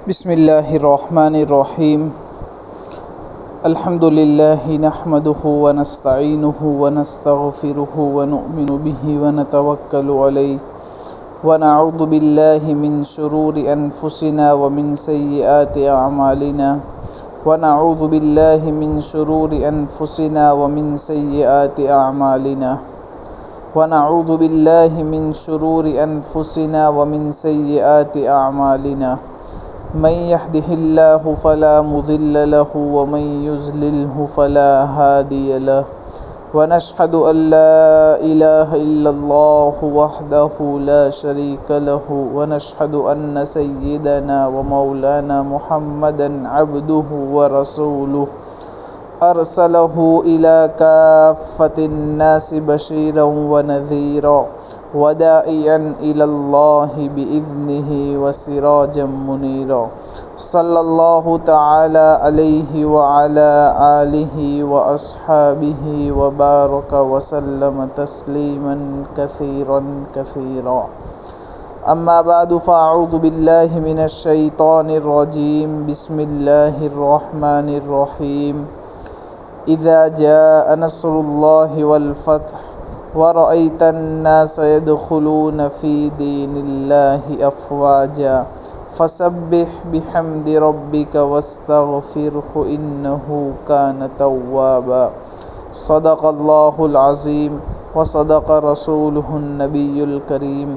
بسم اللہ الرحمن الرحیم الحمد للہ نحمده ونستعینه ونستغفره ونؤمن به ونتوکل علیہ ونعوذ باللہ من شرور انفسنا ومن سیئات اعمالنا ونعوذ باللہ من شرور انفسنا ومن سیئات اعمالنا ونعوذ باللہ من شرور انفسنا ومن سیئات اعمالنا من يهده الله فلا مضل له ومن يضلله فلا هادي له ونشهد أن لا إله إلا الله وحده لا شريك له ونشهد أن سيدنا ومولانا محمدا عبده ورسوله أرسله إلى كافة الناس بشيرا ونذيرا وداعيا إلى الله بإذنه وسراجا منيرا صلى الله تعالى عليه وعلى آله وأصحابه وبارك وسلم تسليما كثيرا كثيرا أما بعد فأعوذ بالله من الشيطان الرجيم بسم الله الرحمن الرحيم إذا جاء نصر الله والفتح ورأيت الناس يدخلون في دين الله أفواجا فسبح بحمد ربك واستغفره إنه كان توابا صدق الله العظيم وصدق رسوله النبي الكريم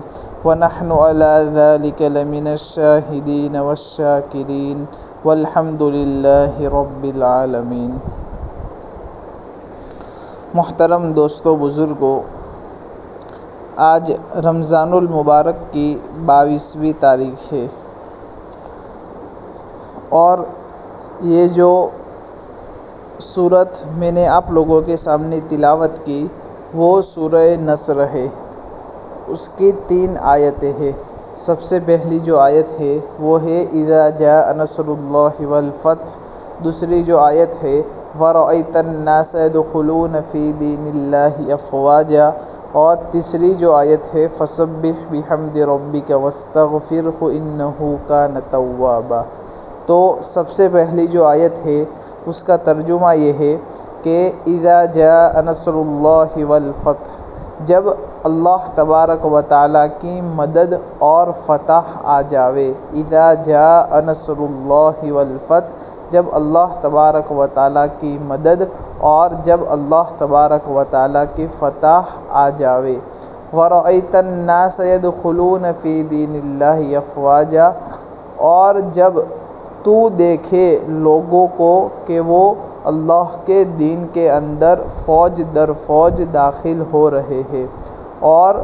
ونحن على ذلك لمن الشاهدين والشاكرين والحمد لله رب العالمين۔ محترم دوستو بزرگوں، آج رمضان المبارک کی 22ویں تاریخ ہے اور یہ جو سورت میں نے آپ لوگوں کے سامنے تلاوت کی وہ سورہ نصر ہے۔ اس کی 3 آیتیں ہیں۔ سب سے پہلی جو آیت ہے وہ ہے اذا جاء نصر اللہ والفتح، دوسری جو آیت ہے وَرَأَيْتَ النَّاسَ يَدْخُلُونَ فِي دِينِ اللَّهِ أَفْوَاجًا، اور تیسری جو آیت ہے فَسَبِّحْ بِحَمْدِ رَبِّكَ وَاسْتَغْفِرْهُ إِنَّهُ كَانَ تَوَّابًا۔ تو سب سے پہلی جو آیت ہے اس کا ترجمہ یہ ہے کہ اذا جاء نصر اللہ والفتح، جب اللہ تبارک و تعالیٰ کی مدد اور فتح آ جاوے۔ اذا جاء نصر اللہ والفتح، جب اللہ تبارک و تعالیٰ کی مدد اور جب اللہ تبارک و تعالیٰ کی فتح آ جاوے۔ وَرَأَيْتَ النَّاسَ يَدْخُلُونَ فِي دِينِ اللَّهِ أَفْوَاجًا، اور جب تو دیکھے لوگوں کو کہ وہ اللہ کے دین کے اندر فوج در فوج داخل ہو رہے ہیں، اور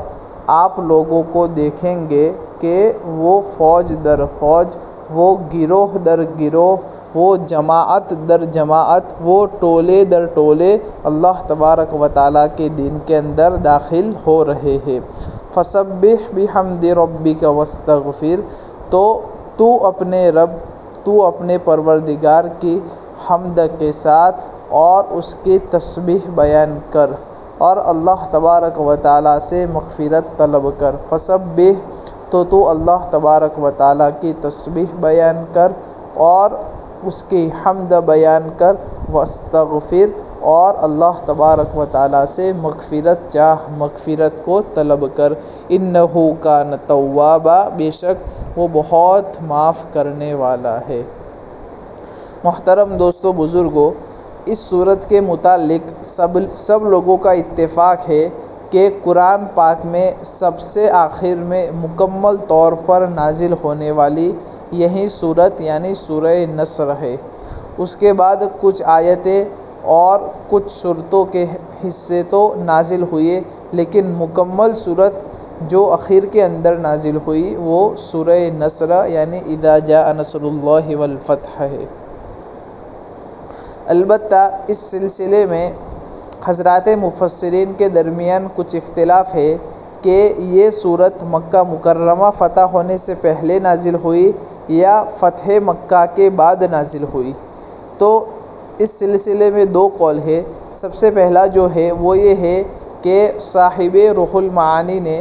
آپ لوگوں کو دیکھیں گے کہ وہ فوج در فوج، وہ گروہ در گروہ، وہ جماعت در جماعت، وہ ٹولے در ٹولے اللہ تبارک و تعالیٰ کے دین کے اندر داخل ہو رہے ہیں۔ فَسَبِّحْ بِحَمْدِ رَبِّكَ وَاسْتَغْفِرْ، تو اپنے رب، تو اپنے پروردگار کی حمد کے ساتھ اور اس کی تسبیح بیان کر اور اللہ تبارک و تعالیٰ سے مغفرت طلب کر۔ فَسَبِّحْ، تو اللہ تبارک و تعالیٰ کی تسبیح بیان کر اور اس کی حمد بیان کر، واستغفر، اور اللہ تبارک و تعالیٰ سے مغفرت چاہ، مغفرت کو طلب کر۔ انہ کان توابا، بے شک وہ بہت معاف کرنے والا ہے۔ محترم دوستو بزرگوں، اس صورت کے متعلق سب لوگوں کا اتفاق ہے کہ قرآن پاک میں سب سے آخر میں مکمل طور پر نازل ہونے والی یہی صورت یعنی سورہ نصر ہے۔ اس کے بعد کچھ آیتیں اور کچھ صورتوں کے حصے تو نازل ہوئے، لیکن مکمل صورت جو اخیر کے اندر نازل ہوئی وہ سورہ نصر یعنی اذا جاء نصر اللہ والفتح ہے۔ البتہ اس سلسلے میں حضرات مفسرین کے درمیان کچھ اختلاف ہے کہ یہ صورت مکہ مکرمہ فتح ہونے سے پہلے نازل ہوئی یا فتح مکہ کے بعد نازل ہوئی۔ تو اس سلسلے میں 2 قول ہے۔ سب سے پہلا جو ہے وہ یہ ہے کہ صاحب روح المعانی نے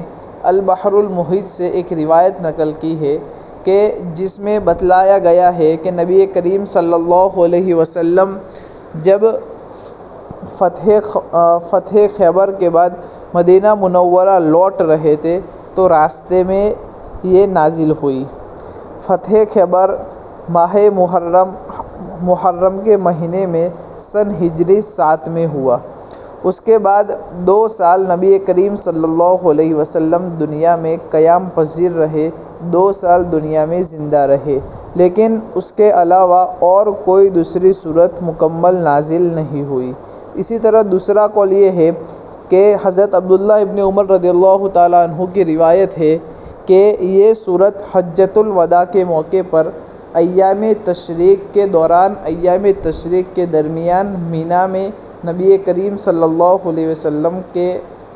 البحر المحیط سے ایک روایت نقل کی ہے کہ جس میں بتلایا گیا ہے کہ نبی کریم صلی اللہ علیہ وسلم جب فتح خیبر کے بعد مدینہ منورہ لوٹ رہے تھے تو راستے میں یہ نازل ہوئی۔ فتح خیبر ماہ محرم کے مہینے میں سن ہجری 7 میں ہوا۔ اس کے بعد 2 سال نبی کریم صلی اللہ علیہ وسلم دنیا میں قیام پذیر رہے، 2 سال دنیا میں زندہ رہے، لیکن اس کے علاوہ اور کوئی دوسری صورت مکمل نازل نہیں ہوئی۔ اسی طرح دوسرا قول یہ ہے کہ حضرت عبداللہ ابن عمر رضی اللہ تعالیٰ عنہ کی روایت ہے کہ یہ صورت حجۃ الوداع کے موقع پر ایام تشریق کے دوران، ایام تشریق کے درمیان مینا میں نبی کریم صلی اللہ علیہ وسلم کے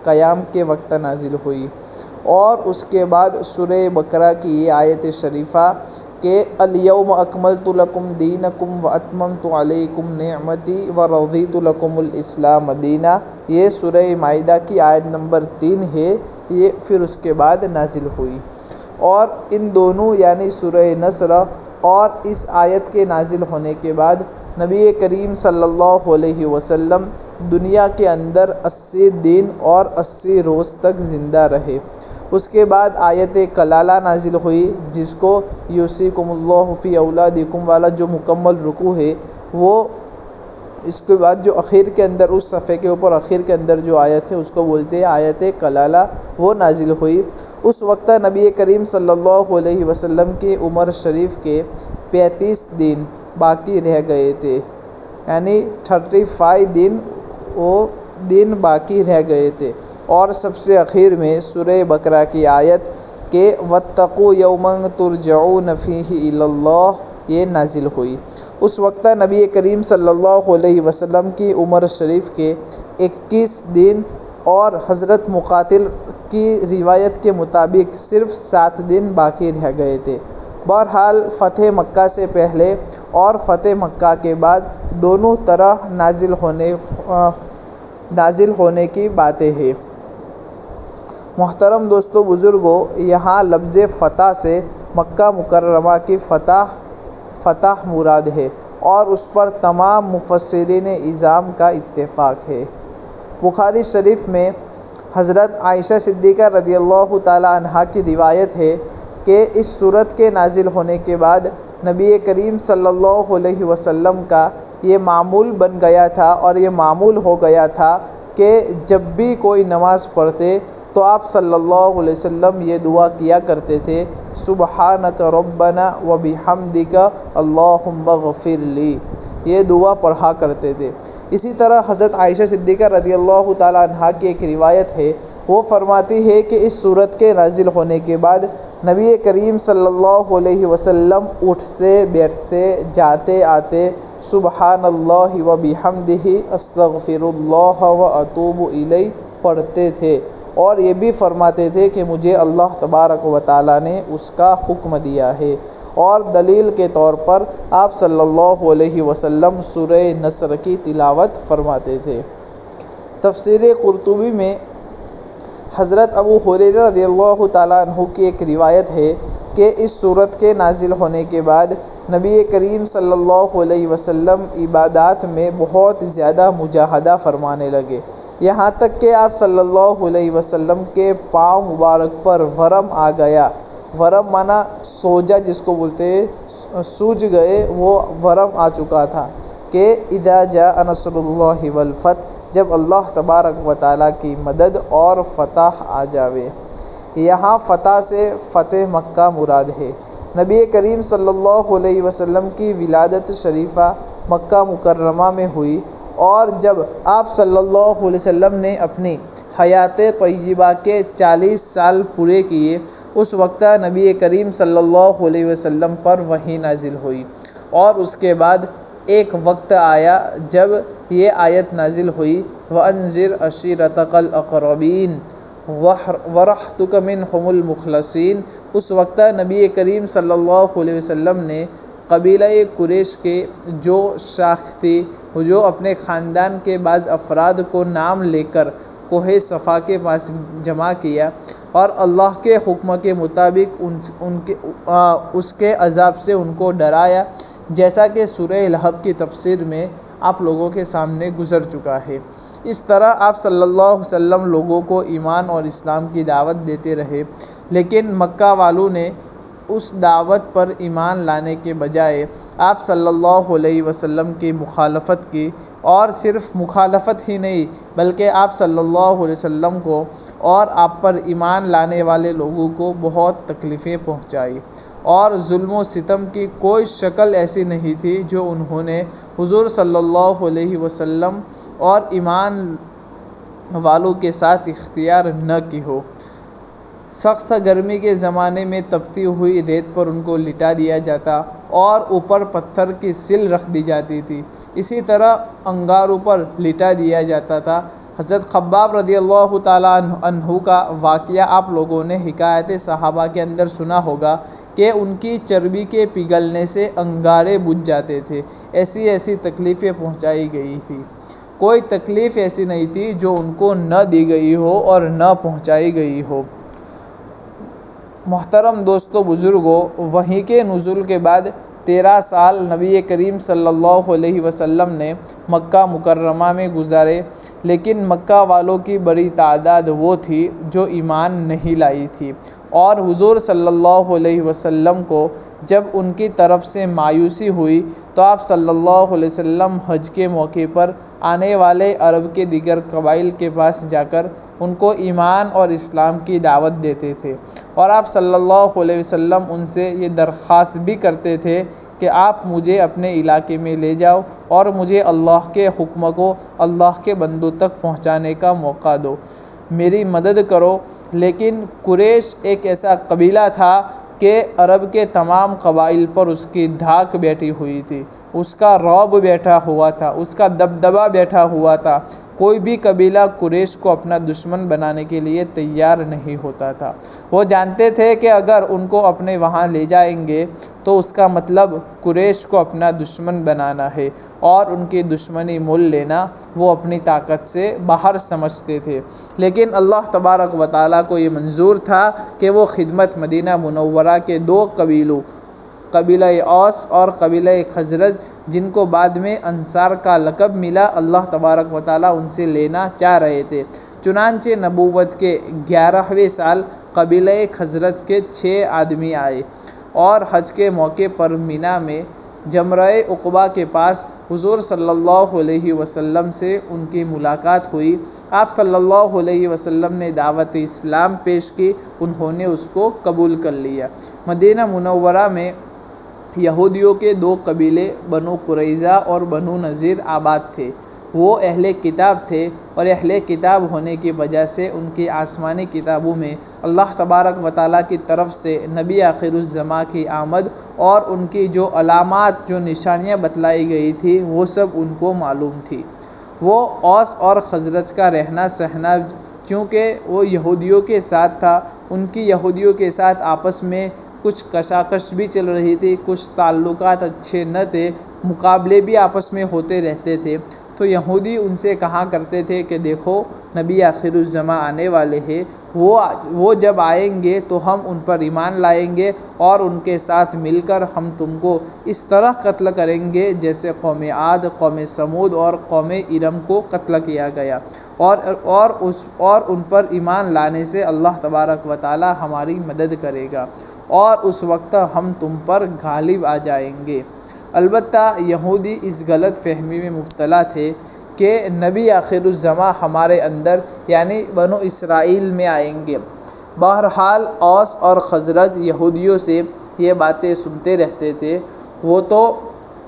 قیام کے وقت نازل ہوئی۔ اور اس کے بعد سورہ بقرہ کی یہ آیت شریفہ کہ الیوم اکملت لکم دینکم واتممت علیکم نعمتی ورضیت لکم الاسلام دینا، یہ سورہ مائدہ کی آیت نمبر 3 ہے، یہ پھر اس کے بعد نازل ہوئی۔ اور ان دونوں یعنی سورہ نصر اور اس آیت کے نازل ہونے کے بعد نبی کریم صلی اللہ علیہ وسلم دنیا کے اندر 80 دن اور 80 روز تک زندہ رہے۔ اس کے بعد آیت کلالہ نازل ہوئی، جس کو یوصیکم اللہ فی اولادکم والا جو مکمل رکوع ہے، وہ اس کے بعد جو اخیر کے اندر اس صفحے کے اوپر اخیر کے اندر جو آیت ہے اس کو بولتے ہیں آیت کلالہ، وہ نازل ہوئی۔ اس وقت نبی کریم صلی اللہ علیہ وسلم کی عمر شریف کے 35 دن باقی رہ گئے تھے، یعنی 35 دن باقی رہ گئے تھے۔ اور سب سے اخیر میں سورہ بقرہ کی آیت کہ واتقوا یوما ترجعون فیہ الی اللہ، یہ نازل ہوئی۔ اس وقت نبی کریم صلی اللہ علیہ وسلم کی عمر شریف کے 21 دن اور حضرت مقاتل کی روایت کے مطابق صرف 7 دن باقی رہ گئے تھے۔ بہرحال فتح مکہ سے پہلے اور فتح مکہ کے بعد دونوں طرح نازل ہونے کی باتیں ہیں۔ محترم دوستو بزرگوں، یہاں لفظ فتح سے مکہ مکرمہ کی فتح مراد ہے اور اس پر تمام مفسرین اعظام کا اتفاق ہے۔ بخاری شریف میں حضرت عائشہ صدیقہ رضی اللہ تعالیٰ عنہا کی روایت ہے کہ اس سورت کے نازل ہونے کے بعد نبی کریم صلی اللہ علیہ وسلم کا یہ معمول بن گیا تھا اور یہ معمول ہو گیا تھا کہ جب بھی کوئی نماز پڑھتے تو آپ صلی اللہ علیہ وسلم یہ دعا کیا کرتے تھے، سبحانک ربنا وبحمدک اللہم اغفر لی، یہ دعا پڑھا کرتے تھے۔ اسی طرح حضرت عائشہ صدیقہ رضی اللہ تعالیٰ عنہا کی ایک روایت ہے، وہ فرماتی ہے کہ اس سورت کے نازل ہونے کے بعد نبی کریم صلی اللہ علیہ وسلم اٹھتے بیٹھتے جاتے آتے سبحان اللہ وبحمدہ استغفر اللہ واتوب الیہ پڑھتے تھے، اور یہ بھی فرماتے تھے کہ مجھے اللہ تبارک و تعالیٰ نے اس کا حکم دیا ہے۔ اور دلیل کے طور پر آپ صلی اللہ علیہ وسلم سورہ نصر کی تلاوت فرماتے تھے۔ تفسیر قرطبی میں حضرت ابو ہریرہ رضی اللہ تعالیٰ عنہ کی ایک روایت ہے کہ اس سورت کے نازل ہونے کے بعد نبی کریم صلی اللہ علیہ وسلم عبادات میں بہت زیادہ مجاہدہ فرمانے لگے، یہاں تک کہ آپ صلی اللہ علیہ وسلم کے پاؤں مبارک پر ورم آ گیا۔ ورم مانا سوجا جس کو بولتے ہیں، سوج گئے، وہ ورم آ چکا تھا کہ اذا جاء نصر اللہ والفتح، جب اللہ تبارک و تعالیٰ کی مدد اور فتح آ جاوے۔ یہاں فتح سے فتح مکہ مراد ہے۔ نبی کریم صلی اللہ علیہ وسلم کی ولادت شریفہ مکہ مکرمہ میں ہوئی، اور جب آپ صلی اللہ علیہ وسلم نے اپنی حیات طیبہ کے 40 سال پورے کیے، اس وقت نبی کریم صلی اللہ علیہ وسلم پر وحی نازل ہوئی، اور اس کے بعد ایک وقت آیا جب یہ آیت نازل ہوئی وَأَنذِرْ عَشِيرَتَكَ الْأَقْرَبِينَ وَرَحْتُكَ مِنْهُمُ الْمُخْلَصِينَ۔ اس وقت نبی کریم صلی اللہ علیہ وسلم نے قبیلہ قریش کے جو شاخ تھی، جو اپنے خاندان کے بعض افراد کو نام لے کر کوہ صفا کے پاس جمع کیا اور اللہ کے حکم کے مطابق اس کے عذاب سے ان کو ڈرایا، جیسا کہ سورہ لہب کی تفسیر میں آپ لوگوں کے سامنے گزر چکا ہے۔ اس طرح آپ صلی اللہ علیہ وسلم لوگوں کو ایمان اور اسلام کی دعوت دیتے رہے، لیکن مکہ والوں نے اس دعوت پر ایمان لانے کے بجائے آپ صلی اللہ علیہ وسلم کی مخالفت کی، اور صرف مخالفت ہی نہیں بلکہ آپ صلی اللہ علیہ وسلم کو اور آپ پر ایمان لانے والے لوگوں کو بہت تکلیفیں پہنچائی، اور ظلم و ستم کی کوئی شکل ایسی نہیں تھی جو انہوں نے حضور صلی اللہ علیہ وسلم اور ایمان والوں کے ساتھ اختیار نہ کی ہو۔ سخت گرمی کے زمانے میں تپتی ہوئی ریت پر ان کو لٹا دیا جاتا اور اوپر پتھر کی سل رکھ دی جاتی تھی، اسی طرح انگاروں پر لٹا دیا جاتا تھا۔ حضرت خباب رضی اللہ تعالیٰ عنہ کا واقعہ آپ لوگوں نے حکایت صحابہ کے اندر سنا ہوگا کہ ان کی چربی کے پگھلنے سے انگارے بجھ جاتے تھے، ایسی تکلیفیں پہنچائی گئی تھی۔ کوئی تکلیف ایسی نہیں تھی جو ان کو نہ دی گئی ہو اور نہ پہنچائی گئی ہو۔ محترم دوستو بزرگوں، وحی کے نزول کے بعد 13 سال نبی کریم صلی اللہ علیہ وسلم نے مکہ مکرمہ میں گزارے، لیکن مکہ والوں کی بڑی تعداد وہ تھی جو ایمان نہیں لائی تھی، اور حضور صلی اللہ علیہ وسلم کو جب ان کی طرف سے مایوسی ہوئی تو آپ صلی اللہ علیہ وسلم حج کے موقع پر آنے والے عرب کے دیگر قبائل کے پاس جا کر ان کو ایمان اور اسلام کی دعوت دیتے تھے، اور آپ صلی اللہ علیہ وسلم ان سے یہ درخواست بھی کرتے تھے کہ آپ مجھے اپنے علاقے میں لے جاؤ اور مجھے اللہ کے حکم کو اللہ کے بندوں تک پہنچانے کا موقع دو، میری مدد کرو۔ لیکن قریش ایک ایسا قبیلہ تھا کہ عرب کے تمام قبائل پر اس کی دھاک بیٹھی ہوئی تھی، اس کا رعب بیٹھا ہوا تھا، اس کا دبدبہ بیٹھا ہوا تھا۔ کوئی بھی قبیلہ قریش کو اپنا دشمن بنانے کے لیے تیار نہیں ہوتا تھا۔ وہ جانتے تھے کہ اگر ان کو اپنے وہاں لے جائیں گے تو اس کا مطلب قریش کو اپنا دشمن بنانا ہے، اور ان کی دشمنی مول لینا وہ اپنی طاقت سے باہر سمجھتے تھے۔ لیکن اللہ تبارک و تعالیٰ کو یہ منظور تھا کہ وہ خدمت مدینہ منورہ کے 2 قبیلوں، قبیلہ اوس اور قبیلہ خزرج، جن کو بعد میں انصار کا لقب ملا، اللہ تبارک و تعالیٰ ان سے لینا چاہ رہے تھے۔ چنانچہ نبوت کے 11ویں سال قبیلہ خزرج کے 6 آدمی آئے اور حج کے موقع پر مینا میں جمرہ عقبہ کے پاس حضور صلی اللہ علیہ وسلم سے ان کی ملاقات ہوئی۔ آپ صلی اللہ علیہ وسلم نے دعوت اسلام پیش کی، انہوں نے اس کو قبول کر لیا۔ مدینہ منورہ میں یہودیوں کے 2 قبیلے بنو قریظہ اور بنو نذیر آباد تھے۔ وہ اہل کتاب تھے، اور اہل کتاب ہونے کی وجہ سے ان کی آسمانی کتابوں میں اللہ تبارک و تعالیٰ کی طرف سے نبی آخر الزماں کی آمد اور ان کی جو علامات، جو نشانیاں بتلائی گئی تھی، وہ سب ان کو معلوم تھی۔ وہ اوس اور خزرج کا رہنا سہنا چونکہ وہ یہودیوں کے ساتھ تھا، ان کی یہودیوں کے ساتھ آپس میں کچھ کشاکش بھی چل رہی تھی، کچھ تعلقات اچھے نہ تھے، مقابلے بھی آپس میں ہوتے رہتے تھے۔ تو یہودی ان سے کہا کرتے تھے کہ دیکھو نبی آخر الزماں آنے والے ہیں، وہ جب آئیں گے تو ہم ان پر ایمان لائیں گے اور ان کے ساتھ مل کر ہم تم کو اس طرح قتل کریں گے جیسے قوم عاد، قوم سمود اور قوم ارم کو قتل کیا گیا، اور ان پر ایمان لانے سے اللہ تبارک و تعالی ہماری مدد کرے گا اور اس وقت ہم تم پر غالب آ جائیں گے۔ البتہ یہودی اس غلط فہمی میں مبتلا تھے کہ نبی آخر الزماں ہمارے اندر یعنی بنو اسرائیل میں آئیں گے۔ بہرحال اوس اور خزرج یہودیوں سے یہ باتیں سنتے رہتے تھے۔ وہ تو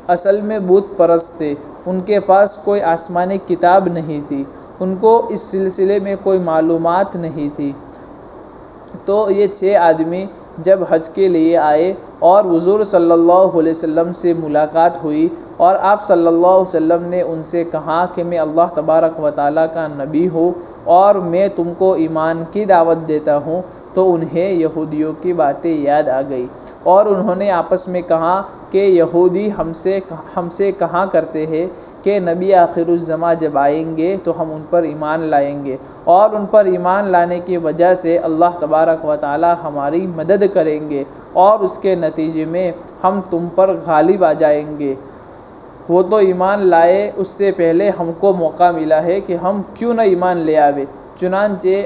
اصل میں بت پرست تھے، ان کے پاس کوئی آسمانی کتاب نہیں تھی، ان کو اس سلسلے میں کوئی معلومات نہیں تھی۔ تو یہ 6 آدمی جب حج کے لیے آئے اور حضور صلی اللہ علیہ وسلم سے ملاقات ہوئی اور آپ صلی اللہ علیہ وسلم نے ان سے کہا کہ میں اللہ تبارک و تعالیٰ کا نبی ہوں اور میں تم کو ایمان کی دعوت دیتا ہوں، تو انہیں یہودیوں کی باتیں یاد آ گئی اور انہوں نے آپس میں کہا کہ یہودی ہم سے کہا کرتے ہیں کہ نبی آخر الزماں جب آئیں گے تو ہم ان پر ایمان لائیں گے، اور ان پر ایمان لانے کی وجہ سے اللہ تبارک و تعالی ہماری مدد کریں گے، اور اس کے نتیجے میں ہم تم پر غالب آ جائیں گے۔ وہ تو ایمان لائے، اس سے پہلے ہم کو موقع ملا ہے کہ ہم کیوں نہ ایمان لے آوے۔ چنانچہ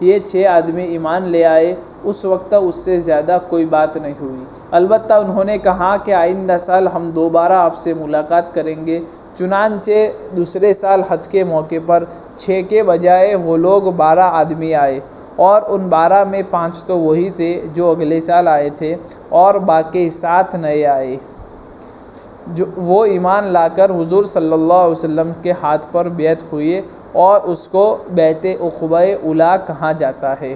یہ 6 آدمی ایمان لے آئے۔ اس وقت اس سے زیادہ کوئی بات نہیں ہوئی، البتہ انہوں نے کہا کہ آئندہ سال ہم دوبارہ آپ سے ملاقات کریں گے۔ چنانچہ دوسرے سال حج کے موقع پر 6 کے بجائے وہ لوگ 12 آدمی آئے، اور ان 12 میں 5 تو وہی تھے جو اگلے سال آئے تھے، اور باقی 7 نئے آئے، جو وہ ایمان لا کر حضور صلی اللہ علیہ وسلم کے ہاتھ پر بیعت ہوئے، اور اس کو بیعت عقبہ اولیٰ کہا جاتا ہے۔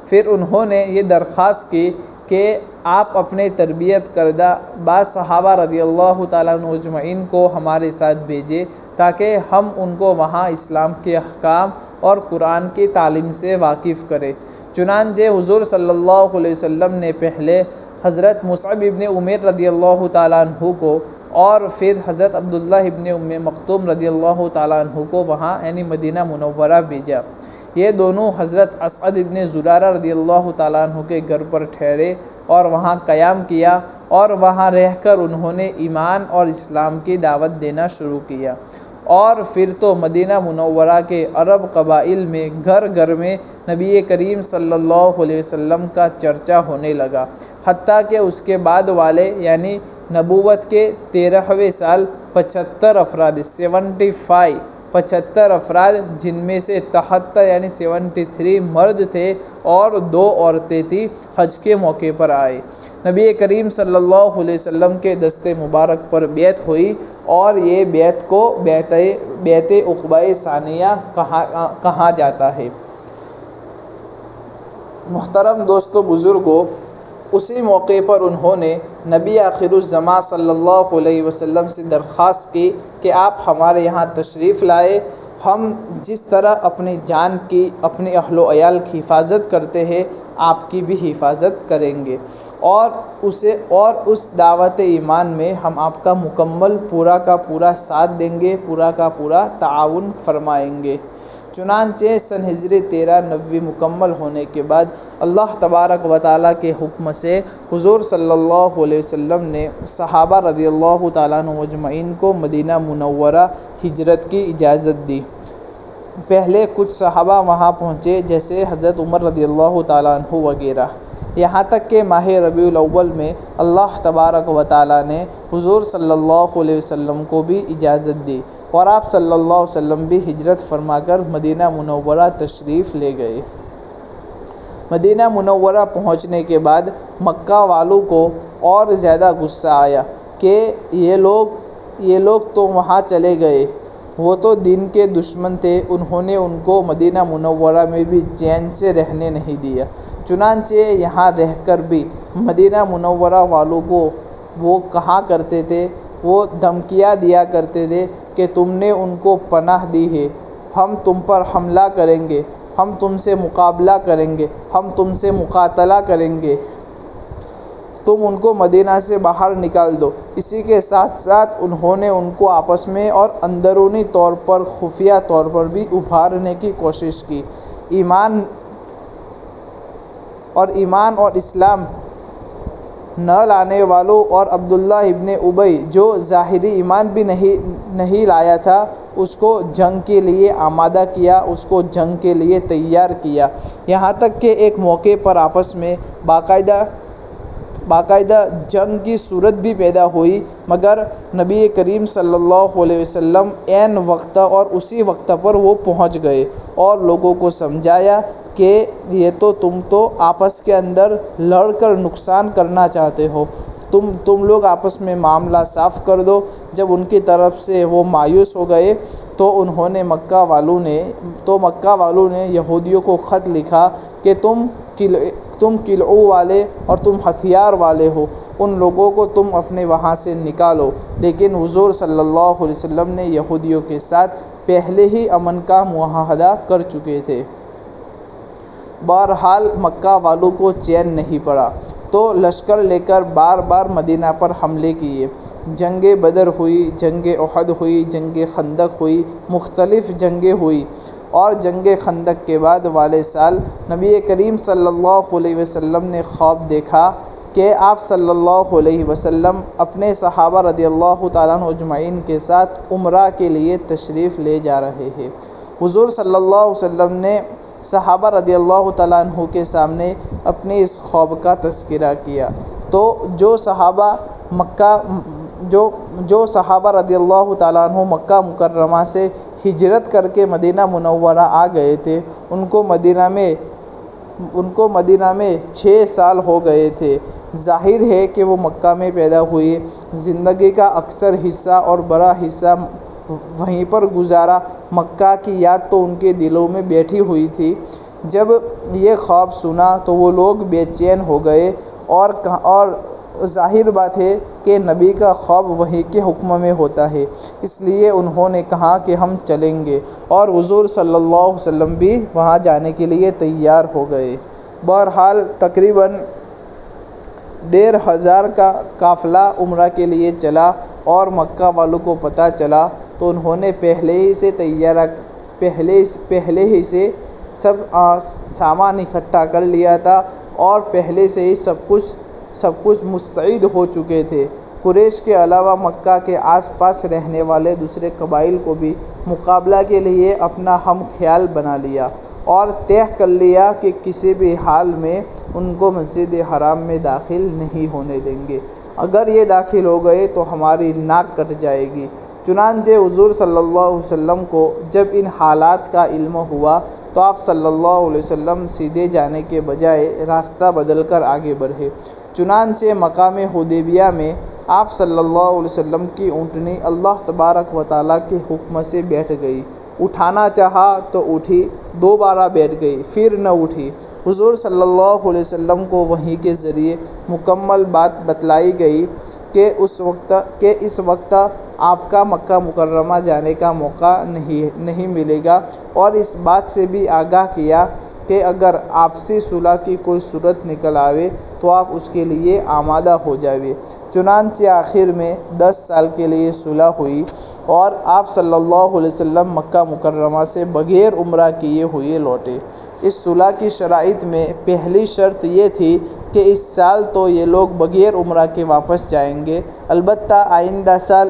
پھر انہوں نے یہ درخواست کی کہ آپ اپنے تربیت کردہ بعض صحابہ رضی اللہ تعالیٰ عنہ اجمعین کو ہمارے ساتھ بھیجے تاکہ ہم ان کو وہاں اسلام کے احکام اور قرآن کی تعلیم سے واقف کریں۔ چنانچہ حضور صلی اللہ علیہ وسلم نے پہلے حضرت مصعب ابن عمیر رضی اللہ تعالیٰ عنہ کو، اور پھر حضرت عبداللہ ابن ام مکتوم رضی اللہ تعالیٰ عنہ کو وہاں یعنی مدینہ منورہ بھیجا۔ یہ دونوں حضرت اسعد ابن زرارہ رضی اللہ تعالیٰ عنہ کے گھر پر ٹھہرے اور وہاں قیام کیا، اور وہاں رہ کر انہوں نے ایمان اور اسلام کی دعوت دینا شروع کیا، اور پھر تو مدینہ منورہ کے عرب قبائل میں گھر گھر میں نبی کریم صلی اللہ علیہ وسلم کا چرچا ہونے لگا، حتیٰ کہ اس کے بعد والے یعنی نبوت کے 13ویں سال 75 افراد 75 افراد جن میں سے 73 یعنی 73 مرد تھے اور 2 عورتیں تھیں، حج کے موقع پر آئے۔ نبی کریم صلی اللہ علیہ وسلم کے دست مبارک پر بیعت ہوئی، اور یہ بیعت کو بیعت عقبہ ثانیہ کہا جاتا ہے۔ محترم دوستو بزرگوں، اسی موقع پر انہوں نے نبی آخر الزماں صلی اللہ علیہ وسلم سے درخواست کی کہ آپ ہمارے یہاں تشریف لائے، ہم جس طرح اپنی جان کی، اپنے اہل و عیال کی حفاظت کرتے ہیں، آپ کی بھی حفاظت کریں گے، اور اس دعوت ایمان میں ہم آپ کا مکمل پورا کا پورا ساتھ دیں گے، پورا کا پورا تعاون فرمائیں گے۔ چنانچہ سن ہجری 1390 مکمل ہونے کے بعد اللہ تبارک و تعالیٰ کے حکم سے حضور صلی اللہ علیہ وسلم نے صحابہ رضی اللہ تعالیٰ عنہ اجمعین کو مدینہ منورہ ہجرت کی اجازت دی۔ پہلے کچھ صحابہ وہاں پہنچے جیسے حضرت عمر رضی اللہ تعالیٰ عنہ وغیرہ، یہاں تک کہ ماہ ربیع الاول میں اللہ تبارک و تعالیٰ نے حضور صلی اللہ علیہ وسلم کو بھی اجازت دی، اور آپ صلی اللہ علیہ وسلم بھی ہجرت فرما کر مدینہ منورہ تشریف لے گئے۔ مدینہ منورہ پہنچنے کے بعد مکہ والوں کو اور زیادہ غصہ آیا کہ یہ لوگ تو وہاں چلے گئے، وہ تو دین کے دشمن تھے، انہوں نے ان کو مدینہ منورہ میں بھی چین سے رہنے نہیں دیا۔ چنانچہ یہاں رہ کر بھی مدینہ منورہ والوں کو وہ کہا کرتے تھے، وہ دھمکیاں دیا کرتے تھے کہ تم نے ان کو پناہ دی ہے، ہم تم پر حملہ کریں گے، ہم تم سے مقابلہ کریں گے، ہم تم سے مقاتلہ کریں گے، تم ان کو مدینہ سے باہر نکال دو۔ اسی کے ساتھ ساتھ انہوں نے ان کو آپس میں اور اندرونی طور پر خفیہ طور پر بھی ابھارنے کی کوشش کی۔ ایمان اور اسلام نہ لانے والوں اور عبداللہ ابن ابی جو ظاہری ایمان بھی نہیں لایا تھا، اس کو جنگ کے لیے آمادہ کیا، اس کو جنگ کے لیے تیار کیا، یہاں تک کہ ایک موقع پر آپس میں باقاعدہ جنگ کی صورت بھی پیدا ہوئی، مگر نبی کریم صلی اللہ علیہ وسلم عین وقت اور اسی وقت پر وہ پہنچ گئے اور لوگوں کو سمجھایا کہ یہ تم تو آپس کے اندر لڑ کر نقصان کرنا چاہتے ہو، تم لوگ آپس میں معاملہ صاف کر دو۔ جب ان کی طرف سے وہ مایوس ہو گئے تو مکہ والوں نے یہودیوں کو خط لکھا کہ تم قلعوں والے اور تم ہتھیار والے ہو، ان لوگوں کو تم اپنے وہاں سے نکالو۔ لیکن حضور صلی اللہ علیہ وسلم نے یہودیوں کے ساتھ پہلے ہی امن کا معاہدہ کر چکے تھے۔ بہرحال مکہ والوں کو چین نہیں پڑا تو لشکر لے کر بار بار مدینہ پر حملے کیے۔ جنگ بدر ہوئی، جنگ احد ہوئی، جنگ خندق ہوئی، مختلف جنگیں ہوئی، اور جنگ خندق کے بعد والے سال نبی کریم صلی اللہ علیہ وسلم نے خواب دیکھا کہ آپ صلی اللہ علیہ وسلم اپنے صحابہ رضی اللہ تعالیٰ عنہ اجمعین کے ساتھ عمرہ کے لیے تشریف لے جا رہے ہیں۔ حضور صلی اللہ علیہ وسلم نے صحابہ رضی اللہ تعالیٰ عنہ کے سامنے اپنے اس خواب کا تذکرہ کیا، تو جو صحابہ رضی اللہ تعالیٰ عنہ مکہ مکرمہ سے ہجرت کر کے مدینہ منورہ آ گئے تھے، ان کو مدینہ میں 6 سال ہو گئے تھے۔ ظاہر ہے کہ وہ مکہ میں پیدا ہوئے، زندگی کا اکثر حصہ اور بڑا حصہ وہیں پر گزارا۔ مکہ کی یاد تو ان کے دلوں میں بیٹھی ہوئی تھی۔ جب یہ خواب سنا تو وہ لوگ بے چین ہو گئے، اور ظاہر بات ہے کہ نبی کا خواب وحی کے حکم میں ہوتا ہے، اس لیے انہوں نے کہا کہ ہم چلیں گے، اور حضور صلی اللہ علیہ وسلم بھی وہاں جانے کے لیے تیار ہو گئے۔ بہرحال تقریباً 1500 کا قافلہ عمرہ کے لیے چلا، اور مکہ والوں کو پتہ چلا تو انہوں نے پہلے ہی سے سب سامان اکٹھا کر لیا تھا، اور پہلے سے ہی سب کچھ مستعد ہو چکے تھے۔ قریش کے علاوہ مکہ کے آس پاس رہنے والے دوسرے قبائل کو بھی مقابلہ کے لیے اپنا ہم خیال بنا لیا، اور طے کر لیا کہ کسی بھی حال میں ان کو مسجد حرام میں داخل نہیں ہونے دیں گے۔ اگر یہ داخل ہو گئے تو ہماری ناک کٹ جائے گی۔ چنانچہ حضور صلی اللہ علیہ وسلم کو جب ان حالات کا علم ہوا تو آپ صلی اللہ علیہ وسلم سیدھے جانے کے بجائے راستہ بدل کر آگے بڑھے۔ چنانچہ مقام حدیبیہ میں آپ صلی اللہ علیہ وسلم کی اونٹنی اللہ تبارک و تعالیٰ کے حکم سے بیٹھ گئی۔ اٹھانا چاہا تو اٹھی، دوبارہ بیٹھ گئی، پھر نہ اٹھی۔ حضور صلی اللہ علیہ وسلم کو وحی کے ذریعے مکمل بات بتلائی گئی کہ اس وقت آپ کا مکہ مکرمہ جانے کا موقع نہیں ملے گا، اور اس بات سے بھی آگاہ کیا کہ اگر آپسی صلح کی کوئی صورت نکل آوے تو آپ اس کے لیے آمادہ ہو جائیے۔ چنانچہ آخر میں 10 سال کے لیے صلح ہوئی، اور آپ صلی اللہ علیہ وسلم مکہ مکرمہ سے بغیر عمرہ کیے ہوئے لوٹے۔ اس صلح کی شرائط میں پہلی شرط یہ تھی کہ اس سال تو یہ لوگ بغیر عمرہ کے واپس جائیں گے، البتہ آئندہ سال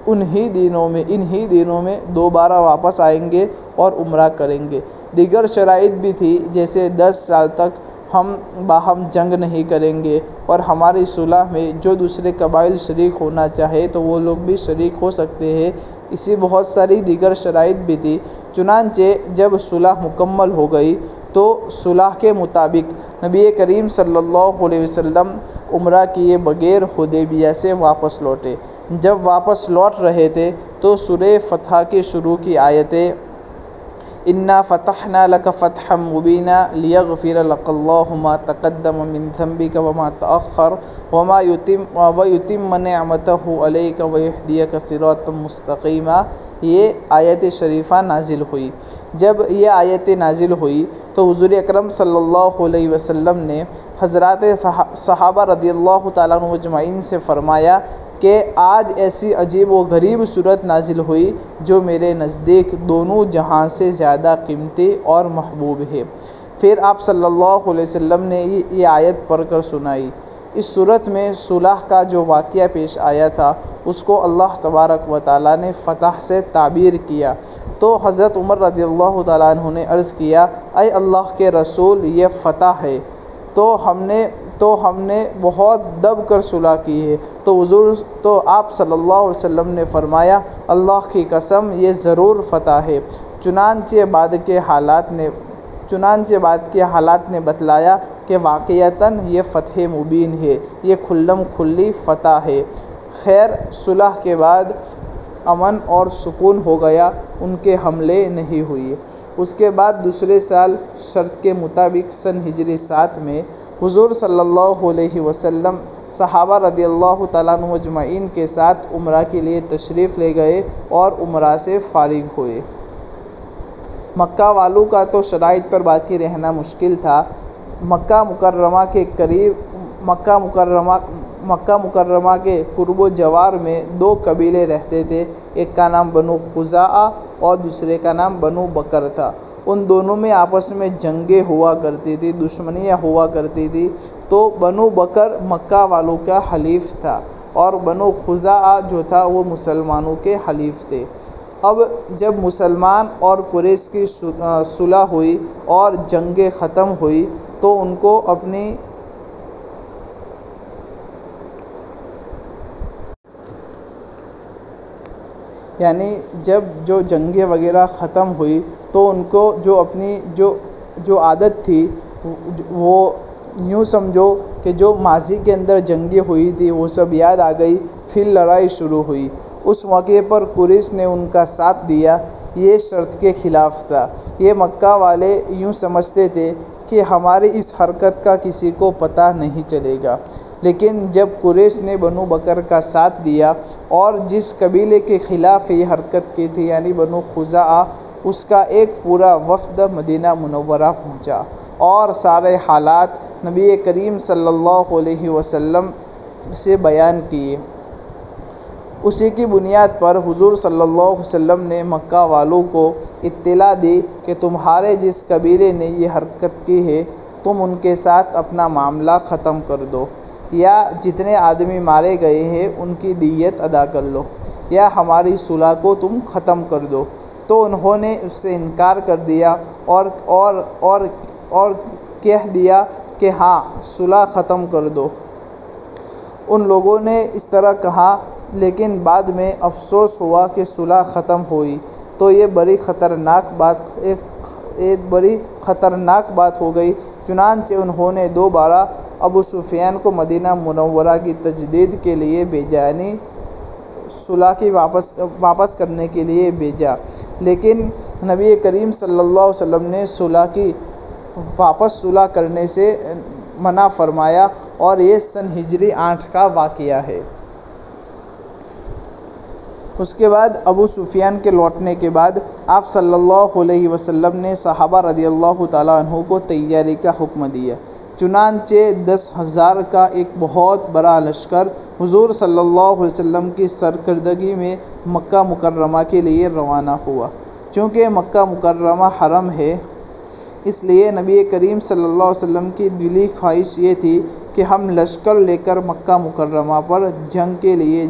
انہی دنوں میں دوبارہ واپس آئیں گے اور عمرہ کریں گے۔ دیگر شرائط بھی تھی، جیسے 10 سال تک ہم باہم جنگ نہیں کریں گے، اور ہماری صلح میں جو دوسرے قبائل شریک ہونا چاہے تو وہ لوگ بھی شریک ہو سکتے ہیں۔ اسی بہت ساری دیگر شرائط بھی تھی۔ چنانچہ جب صلح مکمل ہو گئی تو صلح کے مطابق نبی کریم صلی اللہ علیہ وسلم عمرہ کیے بغیر حدیبیہ سے واپس لوٹے۔ جب واپس لوٹ رہے تھے تو سورہ فتح کے شروع کی آیتیں اِنَّا فَتَحْنَا لَكَ فَتْحًا مُبِينًا لِيَغْفِرَ لَكَ اللَّهُ مَا تَقَدَّمَ مِنْ ذَنبِكَ وَمَا تَأَخَّرَ وَيُتِمَّ نِعْمَتَهُ عَلَيْكَ وَيَهْدِيَكَ صِرَاطًا مُسْتَقِيمًا۔ یہ آیت شریفہ نازل ہوئی۔ جب یہ آیت نازل ہوئی تو حضور اکرم صلی اللہ علیہ وسلم نے حضرات صحابہ رضی اللہ تعالیٰ عنہ اجمعین سے فرمایا کہ آج ایسی عجیب و غریب صورت نازل ہوئی جو میرے نزدیک دونوں جہاں سے زیادہ قیمتی اور محبوب ہے۔ پھر آپ صلی اللہ علیہ وسلم نے یہ آیت پڑھ کر سنائی۔ اس صورت میں صلح کا جو واقعہ پیش آیا تھا اس کو اللہ تبارک و تعالیٰ نے فتح سے تعبیر کیا، تو حضرت عمر رضی اللہ تعالیٰ عنہ نے عرض کیا، اے اللہ کے رسول، یہ فتح ہے تو ہم نے بہت دب کر صلح کی ہے۔ تو آپ صلی اللہ علیہ وسلم نے فرمایا، اللہ کی قسم یہ ضرور فتح ہے۔ چنانچہ بعد کے حالات نے بتلایا کہ واقعتاً یہ فتح مبین ہے، یہ کھلم کھلی فتح ہے۔ خیر، صلح کے بعد امن اور سکون ہو گیا، ان کے حملے نہیں ہوئے۔ اس کے بعد دوسرے سال شرط کے مطابق سن ہجری 7 میں حضور صلی اللہ علیہ وسلم صحابہ رضی اللہ تعالیٰ عنہ اجمعین کے ساتھ عمرہ کے لیے تشریف لے گئے اور عمرہ سے فارغ ہوئے۔ مکہ والوں کا تو شرائط پر باقی رہنا مشکل تھا۔ مکہ مکرمہ کے قرب و جوار میں 2 قبیلے رہتے تھے، ایک کا نام بنو خزاعہ اور دوسرے کا نام بنو بکر تھا۔ ان دونوں میں آپس میں جنگیں ہوا کرتی تھی، دشمنیاں ہوا کرتی تھی۔ تو بنو بکر مکہ والوں کا حلیف تھا اور بنو خزاعہ جو تھا وہ مسلمانوں کے حلیف تھے۔ اب جب مسلمان اور قریش کی صلح ہوئی اور جنگیں ختم ہوئی تو ان کو اپنی جب جنگیں وغیرہ ختم ہوئی تو ان کو جو اپنی جو عادت تھی وہ یوں سمجھو کہ جو ماضی کے اندر جنگیں ہوئی تھی وہ سب یاد آ گئی، پھر لڑائی شروع ہوئی۔ اس موقع پر قریش نے ان کا ساتھ دیا، یہ شرط کے خلاف تھا۔ یہ مکہ والے یوں سمجھتے تھے کہ ہماری اس حرکت کا کسی کو پتہ نہیں چلے گا، لیکن جب قریش نے بنو بکر کا ساتھ دیا اور جس قبیلے کے خلاف یہ حرکت کی تھی یعنی بنو خزاعہ، اس کا ایک پورا وفد مدینہ منورہ پہنچا اور سارے حالات نبی کریم صلی اللہ علیہ وسلم سے بیان کیے۔ اسی کی بنیاد پر حضور صلی اللہ علیہ وسلم نے مکہ والوں کو اطلاع دی کہ تمہارے جس قبیلے نے یہ حرکت کی ہے تم ان کے ساتھ اپنا معاملہ ختم کر دو، یا جتنے آدمی مارے گئے ہیں ان کی دیت ادا کر لو، یا ہماری صلح کو تم ختم کر دو۔ تو انہوں نے اس سے انکار کر دیا اور کہہ دیا کہ ہاں صلح ختم کر دو۔ ان لوگوں نے اس طرح کہا، لیکن بعد میں افسوس ہوا کہ صلح ختم ہوئی تو یہ بڑی خطرناک بات ہو گئی۔ چنانچہ انہوں نے دوبارہ ابو سفیان کو مدینہ منورہ کی تجدید کے لیے بھیجا، یعنی صلح کی واپس کرنے کے لیے بھیجا، لیکن نبی کریم صلی اللہ علیہ وسلم نے صلح کرنے سے منع فرمایا، اور یہ سن ہجری 8 کا واقعہ ہے۔ اس کے بعد ابو سفیان کے لوٹنے کے بعد آپ صلی اللہ علیہ وسلم نے صحابہ رضی اللہ تعالیٰ عنہ کو تیاری کا حکم دیا۔ چنانچہ 10,000 کا ایک بہت بڑا لشکر حضور صلی اللہ علیہ وسلم کی سرکردگی میں مکہ مکرمہ کے لیے روانہ ہوا۔ چونکہ مکہ مکرمہ حرم ہے، اس لیے نبی کریم صلی اللہ علیہ وسلم کی دلی خواہش یہ تھی کہ ہم لشکر لے کر مکہ مکرمہ پر جنگ کے لیے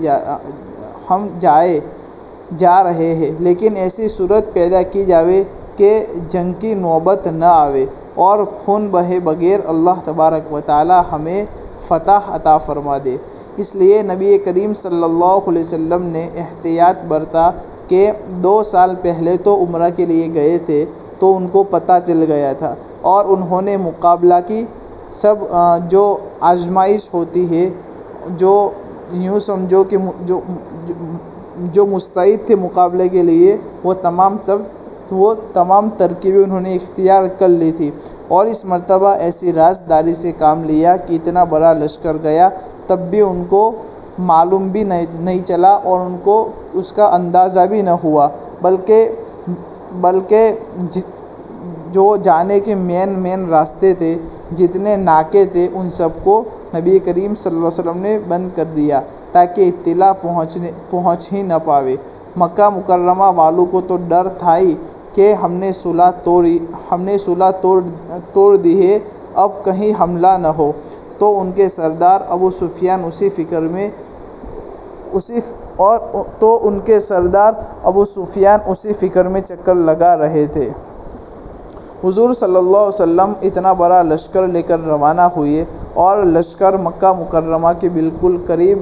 جا رہے ہیں، لیکن ایسی صورت پیدا کی جاوے کہ جنگ کی نوبت نہ آوے اور خون بہے بغیر اللہ تبارک و تعالی ہمیں فتح عطا فرما دے۔ اس لیے نبی کریم صلی اللہ علیہ وسلم نے احتیاط برتا کہ 2 سال پہلے تو عمرہ کے لیے گئے تھے تو ان کو پتہ چل گیا تھا، اور انہوں نے مقابلہ کی سب جو آزمائش ہوتی ہے، جو یوں سمجھو کہ جو مستعد تھے مقابلے کے لیے، وہ تمام ترکیبیں انہوں نے اختیار کر لی تھی، اور اس مرتبہ ایسی رازداری سے کام لیا کہ اتنا بڑا لشکر گیا تب بھی ان کو معلوم بھی نہیں چلا اور ان کو اس کا اندازہ بھی نہ ہوا، بلکہ جو جانے کے مین راستے تھے، جتنے ناکے تھے، ان سب کو نبی کریم صلی اللہ علیہ وسلم نے بند کر دیا تاکہ اطلاع پہنچ ہی نہ پاوے۔ مکہ مکرمہ والوں کو تو ڈر تھا ہی کہ ہم نے صلح توڑ دی ہے، اب کہیں حملہ نہ ہو، تو ان کے سردار ابو سفیان اسی فکر میں چکر لگا رہے تھے۔ حضور صلی اللہ علیہ وسلم اتنا بڑا لشکر لے کر روانہ ہوئے، اور لشکر مکہ مکرمہ کے بالکل قریب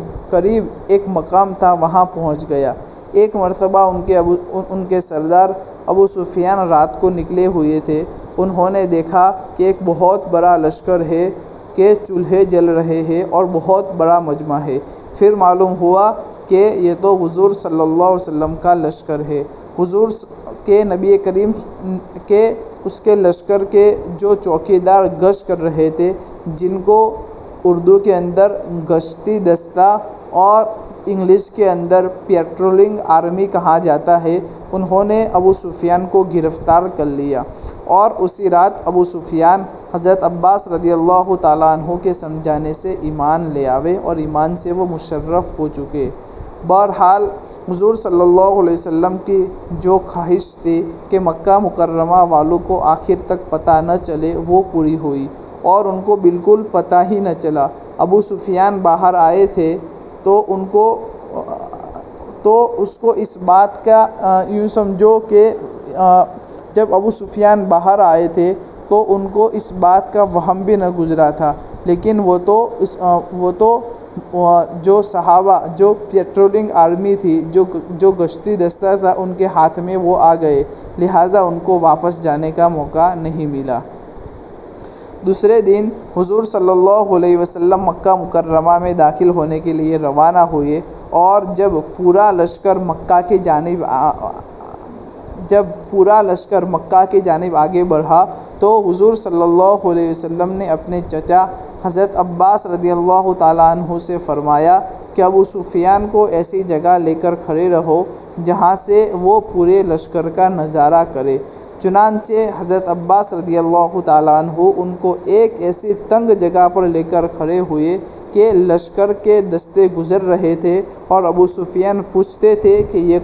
ایک مقام تھا، وہاں پہنچ گیا۔ ایک مرتبہ ان کے سردار ابو سفیان رات کو نکلے ہوئے تھے، انہوں نے دیکھا کہ ایک بہت بڑا لشکر ہے کہ چولہے جل رہے ہیں اور بہت بڑا مجمع ہے۔ پھر معلوم ہوا کہ یہ تو حضور صلی اللہ علیہ وسلم کا لشکر ہے۔ حضور کے نبی کریم کے اس کے لشکر کے جو چوکیدار گشت کر رہے تھے، جن کو اردو کے اندر گشتی دستہ اور انگلش کے اندر پیٹرولنگ آرمی کہا جاتا ہے، انہوں نے ابو سفیان کو گرفتار کر لیا، اور اسی رات ابو سفیان حضرت عباس رضی اللہ تعالیٰ عنہ کے سمجھانے سے ایمان لے آوے اور ایمان سے وہ مشرف ہو چکے۔ بہرحال حضور صلی اللہ علیہ وسلم کی جو خواہش تھی کہ مکہ مکرمہ والوں کو آخر تک پتہ نہ چلے، وہ پوری ہوئی، اور ان کو بالکل پتہ ہی نہ چلا۔ ابو سفیان باہر آئے تھے تو اس کو اس بات کا یوں سمجھو کہ جب ابو سفیان باہر آئے تھے تو ان کو اس بات کا وہم بھی نہ گزرا تھا، لیکن وہ تو جو صحابہ، جو پیٹرولنگ آرمی تھی، جو گشتی دستہ تھا، ان کے ہاتھ میں وہ آ گئے، لہٰذا ان کو واپس جانے کا موقع نہیں ملا۔ دوسرے دن حضور صلی اللہ علیہ وسلم مکہ مکرمہ میں داخل ہونے کے لیے روانہ ہوئے، اور جب پورا لشکر مکہ کی جانب آگے بڑھا تو حضور صلی اللہ علیہ وسلم نے اپنے چچا حضرت عباس رضی اللہ تعالیٰ عنہ سے فرمایا کہ ابو سفیان کو ایسی جگہ لے کر کھڑے رہو جہاں سے وہ پورے لشکر کا نظارہ کرے۔ چنانچہ حضرت عباس رضی اللہ تعالیٰ عنہ ان کو ایک ایسی تنگ جگہ پر لے کر کھڑے ہوئے کہ لشکر کے دستے گزر رہے تھے، اور ابو سفیان پوچھتے تھے کہ یہ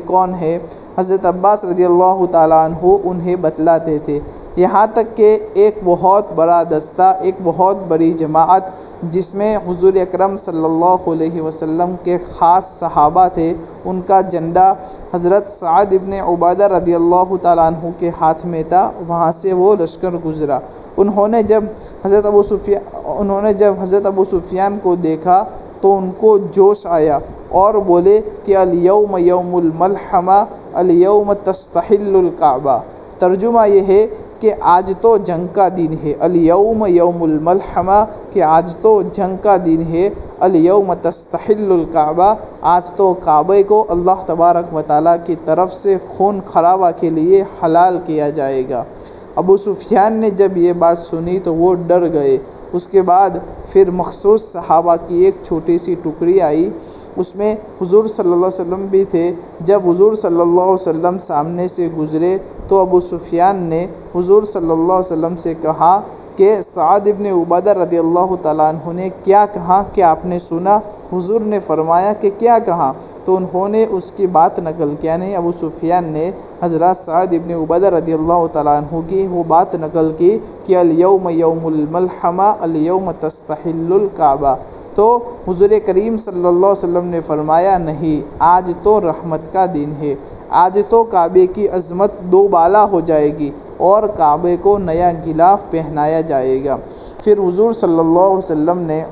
کون ہے؟ حضرت عباس رضی اللہ تعالیٰ عنہ انہیں بتلاتے تھے، یہاں تک کہ ایک بہت بڑا دستہ، ایک بہت بڑی جماعت جس میں حضور اکرم صلی اللہ علیہ وسلم کے خاص صحابہ تھے، ان کا جھنڈا حضرت سعد ابن عبادہ رضی اللہ تعالیٰ عنہ کے ہاتھ میں تھا، وہاں سے وہ لشکر گزرا۔ انہوں نے جب حضرت ابو سفیان کو دیکھا تو ان کو جوش آیا اور بولے کہ الیوم یوم الملحمہ الیوم تستحل الکعبہ۔ ترجمہ یہ ہے کہ آج تو جنگ کا دن ہے، الیوم یوم الملحمہ، کہ آج تو جنگ کا دن ہے، الیوم تستحل الکعبہ، آج تو کعبے کو اللہ تبارک و تعالیٰ کی طرف سے خون خرابہ کے لیے حلال کیا جائے گا۔ ابو سفیان نے جب یہ بات سنی تو وہ ڈر گئے۔ اس کے بعد پھر مخصوص صحابہ کی ایک چھوٹی سی ٹکڑی آئی، اس میں حضور صلی اللہ علیہ وسلم بھی تھے۔ جب حضور صلی اللہ علیہ وسلم سامنے سے گزرے تو ابو سفیان نے حضور صلی اللہ علیہ وسلم سے کہا کہ سعد ابن عبادہ رضی اللہ تعالیٰ عنہ نے کیا کہا کہ آپ نے سنا؟ حضور نے فرمایا کہ کیا کہا؟ تو انہوں نے اس کی بات نقل کی، یعنی ابو سفیان نے حضرت سعد ابن عبادہ رضی اللہ تعالیٰ عنہ کی وہ بات نقل کی کہ الیوم یوم الملحمہ الیوم تستحل الکعبہ۔ تو حضور کریم صلی اللہ علیہ وسلم نے فرمایا نہیں، آج تو رحمت کا دن ہے، آج تو کعبے کی عظمت دوبالا ہو جائے گی اور کعبے کو نیا غلاف پہنایا جائے گا۔ پھر حضور صلی اللہ علیہ وسلم نے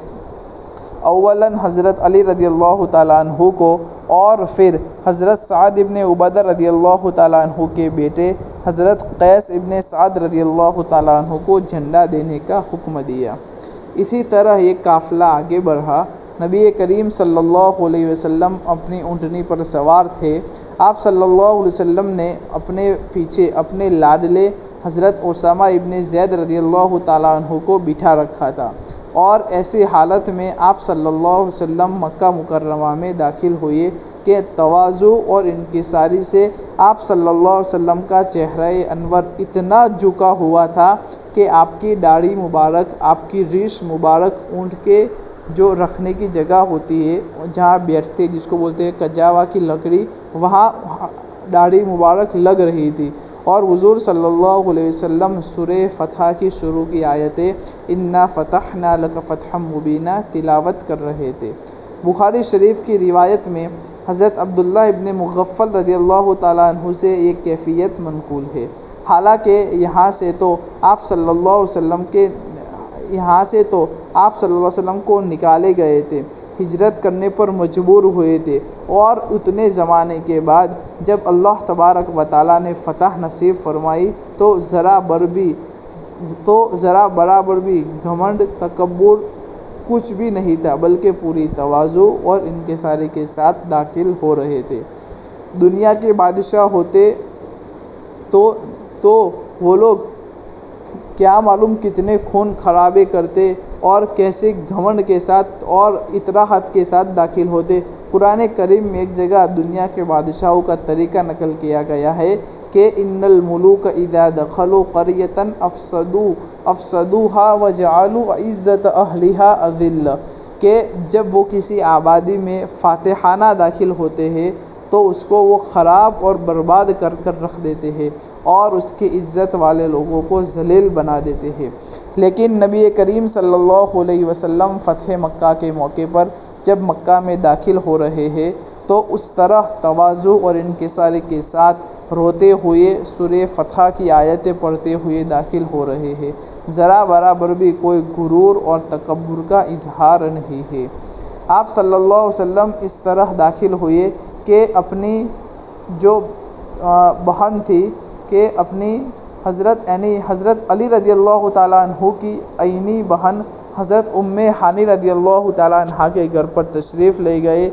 اولاً حضرت علی رضی اللہ تعالیٰ عنہ کو اور پھر حضرت سعد ابن عبادہ رضی اللہ تعالیٰ عنہ کے بیٹے حضرت قیس ابن سعد رضی اللہ تعالیٰ عنہ کو جھنڈا دینے کا حکم دیا۔ اسی طرح یہ قافلہ آگے بڑھا۔ نبی کریم صلی اللہ علیہ وسلم اپنی اونٹنی پر سوار تھے۔ آپ صلی اللہ علیہ وسلم نے اپنے پیچھے اپنے لاڈلے حضرت اسامہ ابن زید رضی اللہ تعالیٰ عنہ کو بٹھا رکھا تھا، اور ایسی حالت میں آپ صلی اللہ علیہ وسلم مکہ مکرمہ میں داخل ہوئے کہ تواضع اور انکساری سے آپ صلی اللہ علیہ وسلم کا چہرہ انور اتنا جھکا ہوا تھا کہ آپ کی داڑھی مبارک، آپ کی ریش مبارک، اونٹ کے جو رکھنے کی جگہ ہوتی ہے جہاں بیٹھتے، جس کو بولتے ہیں کجاوا کی لکڑی، وہاں داڑھی مبارک لگ رہی تھی، اور حضور صلی اللہ علیہ وسلم سورہ فتح کی شروع کی آیتیں انا فتحنا لک فتحا مبینا تلاوت کر رہے تھے۔ بخاری شریف کی روایت میں حضرت عبداللہ ابن مغفل رضی اللہ تعالیٰ عنہ سے ایک کیفیت منقول ہے، حالانکہ یہاں سے تو آپ صلی اللہ علیہ وسلم کو نکالے گئے تھے، ہجرت کرنے پر مجبور ہوئے تھے، اور اتنے زمانے کے بعد جب اللہ تبارک و تعالیٰ نے فتح نصیب فرمائی تو ذرا برابر بھی گھمنڈ، تکبر کچھ بھی نہیں تھا، بلکہ پوری تواضع اور انکساری کے ساتھ داخل ہو رہے تھے۔ دنیا کے بادشاہ ہوتے تو وہ لوگ کیا معلوم کتنے خون خرابے کرتے، اور کیسے گھمنڈ کے ساتھ اور اطراحت کے ساتھ داخل ہوتے۔ قرآن کریم میں ایک جگہ دنیا کے بادشاہوں کا طریقہ نقل کیا گیا ہے کہ ان الملوک اذا دخلوا قریۃ افسدوها وجعلوا عزت اہلھا اذلہ، کہ جب وہ کسی آبادی میں فاتحانہ داخل ہوتے ہیں تو اس کو وہ خراب اور برباد کر کر رکھ دیتے ہیں اور اس کی عزت والے لوگوں کو ذلیل بنا دیتے ہیں۔ لیکن نبی کریم صلی اللہ علیہ وسلم فتح مکہ کے موقع پر جب مکہ میں داخل ہو رہے ہیں تو اس طرح تواضع اور انکساری کے ساتھ روتے ہوئے سورہ فتح کی آیتیں پڑھتے ہوئے داخل ہو رہے ہیں۔ ذرا برابر بھی کوئی غرور اور تکبر کا اظہار نہیں ہے۔ آپ صلی اللہ علیہ وسلم اس طرح داخل ہوئے کہ اپنی جو بہن تھی کہ اپنی حضرت علی رضی اللہ تعالیٰ عنہ کی عینی بہن حضرت ام ہانی رضی اللہ تعالیٰ عنہ کے گھر پر تشریف لے گئے،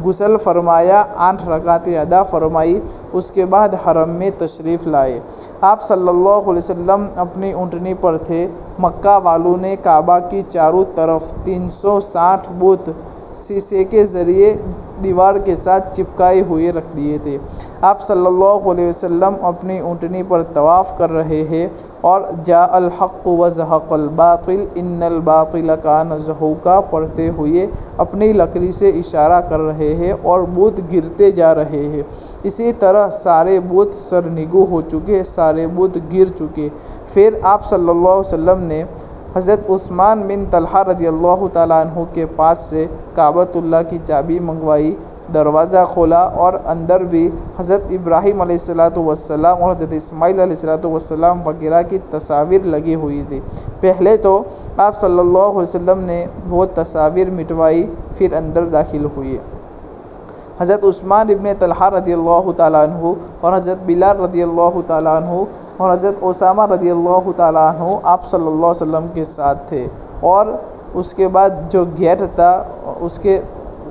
غسل فرمایا، 8 رکعتیں ادا فرمائی، اس کے بعد حرم میں تشریف لائے۔ آپ صلی اللہ علیہ وسلم اپنی اونٹنی پر تھے۔ مکہ والوں نے کعبہ کی چاروں طرف 360 بت شیشے کے ذریعے دیوار کے ساتھ چپکائے ہوئے رکھ دیے تھے۔ آپ صلی اللہ علیہ وسلم اپنی اونٹنی پر طواف کر رہے ہیں اور جاء الحق وزهق الباطل ان الباطل کان زہوقا پڑھتے ہوئے اپنی لکڑی سے اشارہ کر رہے ہیں اور بت گرتے جا رہے ہیں۔ اسی طرح سارے بت سرنگو ہو چکے، سارے بت گر چکے۔ پھر آپ صلی اللہ علیہ وسلم نے حضرت عثمان بن طلحہ رضی اللہ تعالیٰ عنہ کے پاس سے کعبۃ اللہ کی چابی منگوائی، دروازہ کھولا اور اندر بھی حضرت ابراہیم علیہ السلام اور حضرت اسماعیل علیہ السلام وغیرہ کی تصاویر لگی ہوئی تھی۔ پہلے تو آپ صلی اللہ علیہ وسلم نے وہ تصاویر مٹوائی، پھر اندر داخل ہوئے۔ حضرت عثمان ابن طلحہ رضی اللہ تعالیٰ عنہ اور حضرت بلال رضی اللہ تعالیٰ عنہ اور حضرت اسامہ رضی اللہ تعالیٰ عنہ آپ صلی اللہ علیہ وسلم کے ساتھ تھے، اور اس کے بعد جو گیٹ تھا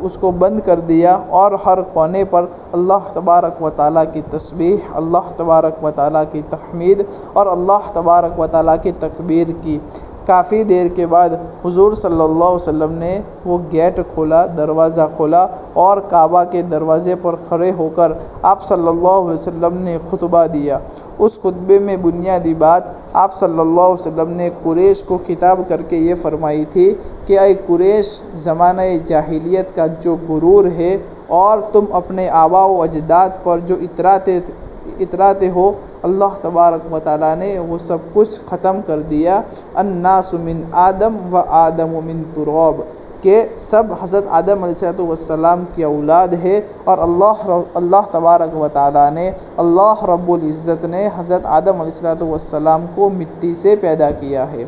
اس کو بند کر دیا اور ہر کونے پر اللہ تبارک و تعالیٰ کی تسبیح، اللہ تبارک و تعالیٰ کی تحمید اور اللہ تبارک و تعالیٰ کی تکبیر کی۔ کافی دیر کے بعد حضور صلی اللہ علیہ وسلم نے وہ گیٹ کھولا، دروازہ کھولا اور کعبہ کے دروازے پر کھڑے ہو کر آپ صلی اللہ علیہ وسلم نے خطبہ دیا۔ اس خطبے میں بنیادی بات آپ صلی اللہ علیہ وسلم نے قریش کو خطاب کر کے یہ فرمائی تھی کہ اے قریش، زمانہ جاہلیت کا جو غرور ہے اور تم اپنے آباء و اجداد پر جو اتراتے ہو، اللہ تبارک و تعالیٰ نے وہ سب کچھ ختم کر دیا۔ الناس من آدم و آدم من تراب، کہ سب حضرت آدم علیہ السلام کی اولاد ہے اور اللہ تبارک و تعالیٰ نے، اللہ رب العزت نے حضرت آدم علیہ السلام کو مٹی سے پیدا کیا ہے۔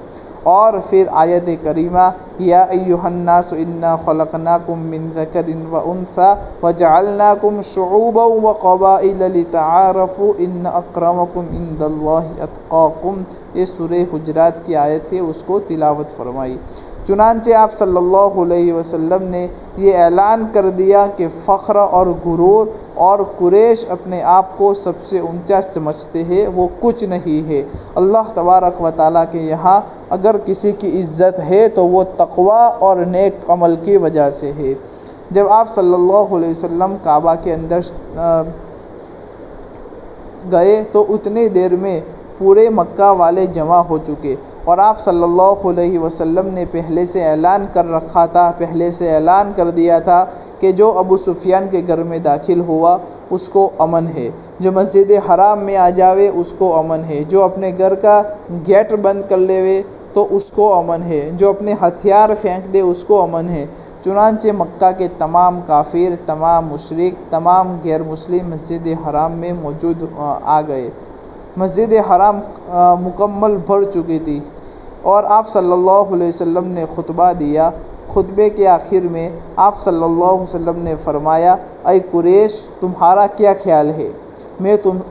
اور پھر آیت کریمہ یا ایھا الناس انا خلقناکم من ذکر و انثی وجعلناکم شعوبا وقبائل لتعارفوا ان اکرمکم عند اللہ اتقاکم، یہ سورہ حجرات کی آیت ہے، اس کو تلاوت فرمائی۔ چنانچہ آپ صلی اللہ علیہ وسلم نے یہ اعلان کر دیا کہ فخر اور غرور اور قریش اپنے آپ کو سب سے اونچا سمجھتے ہیں، وہ کچھ نہیں ہے۔ اللہ تبارک و تعالیٰ کے یہاں اگر کسی کی عزت ہے تو وہ تقوی اور نیک عمل کی وجہ سے ہے۔ جب آپ صلی اللہ علیہ وسلم کعبہ کے اندر گئے تو اتنی دیر میں پورے مکہ والے جمع ہو چکے، اور آپ صلی اللہ علیہ وسلم نے پہلے سے اعلان کر رکھا تھا، پہلے سے اعلان کر دیا تھا کہ جو ابو سفیان کے گھر میں داخل ہوا اس کو امن ہے، جو مسجد حرام میں آ جاوے اس کو امن ہے، جو اپنے گھر کا گیٹ بند کر لیوے تو اس کو امن ہے، جو اپنے ہتھیار پھینک دے اس کو امن ہے۔ چنانچہ مکہ کے تمام کافر، تمام مشرک، تمام غیر مسلم مسجد حرام میں موجود آ گئے۔ مسجد حرام مکمل بھر چکی تھی اور آپ صلی اللہ علیہ وسلم نے خطبہ دیا۔ خطبے کے آخر میں آپ صلی اللہ علیہ وسلم نے فرمایا، اے قریش، تمہارا کیا خیال ہے؟